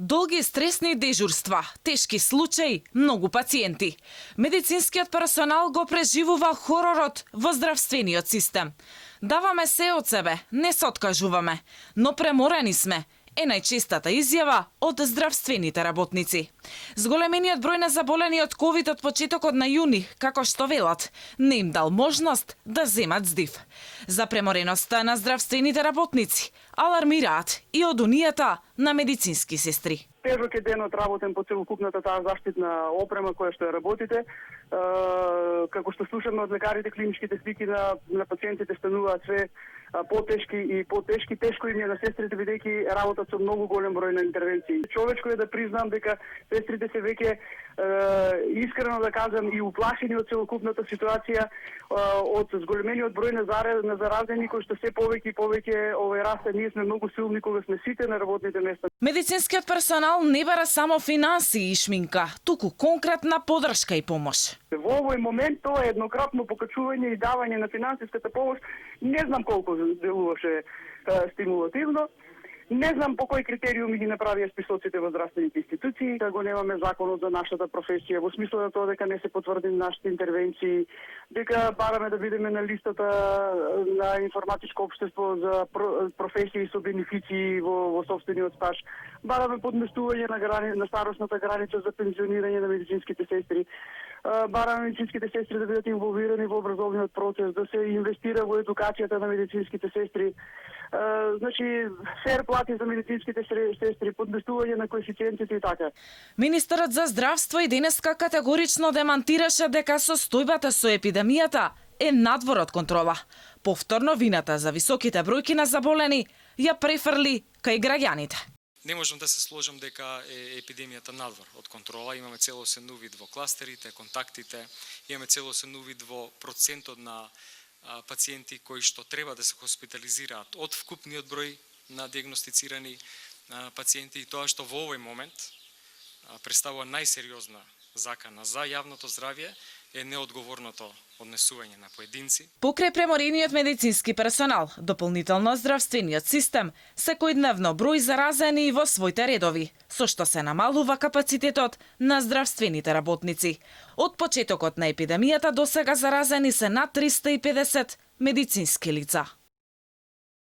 Долги стресни дежурства, тешки случаи, многу пациенти. Медицинскиот персонал го преживува хоророт во здравствениот систем. Даваме се од себе, не се откажуваме, но преморени сме, е најчестата изјава од здравствените работници. Зголемениот број на заболени од ковид од почетокот на јуни, како што велат, не им дал можност да земат здив. За премореноста на здравствените работници алармираат и од Унијата на медицински сестри. Тежок е денот работен по целокупната таа заштитна опрема која што ја работите. Како што слушаме од лекарите, клиничките слики на пациентите стануваат све потешки и потешки. Тешко им е на сестрите, бидејќи работат со многу голем број на интервенции. Човечко е да признам дека сестрите се веќе искрено да кажам и уплашени од целокупната ситуација, од зголемениот број на заразени кои што се повеќе и повеќе расте. Ние сме многу силни кога сме сите на работните места. Медицинскиот персонал не бара само финансии и шминка, туку конкретна поддршка и помош. Во овој момент тоа е еднократно покачување и давање на финансиската помош. Не знам колку делуваше стимулативно. Не знам по кои критериуми ги направија списоците во здравствените институции, да го немаме законот за нашата професија, во смисла на тоа дека не се потврди нашите интервенции, дека бараме да бидеме на листата на информатичко општество за професии со бенефиции во сопствениот стаж, бараме подместување на старосната граница за пензионирање на медицинските сестри, бараме медицинските сестри да бидат инволвирани во образовниот процес, да се инвестира во едукацијата на медицинските сестри, значи фер плати за медицинските сестри, подместување на коефициентите и така. Министерот за здравство и денеска категорично демантираше дека состојбата со епидемијата е надвор од контрола. Повторно вината за високите бројки на заболени ја префрли кај граѓаните. Не можам да се сложам дека е епидемијата надвор од контрола. Имаме целосен увид во кластерите, контактите, имаме целосен увид во процентот на пациенти кои што треба да се хоспитализираат од вкупниот број на диагностицирани пациенти, и тоа што во овој момент представува најсериозна закана за јавното здравје е неодговорното однесување на поединци. Покрај преморениот медицински персонал, дополнително здравствениот систем, секојдневно број заразени во своите редови, со што се намалува капацитетот на здравствените работници. Од почетокот на епидемијата до сега заразени се над 350 медицински лица.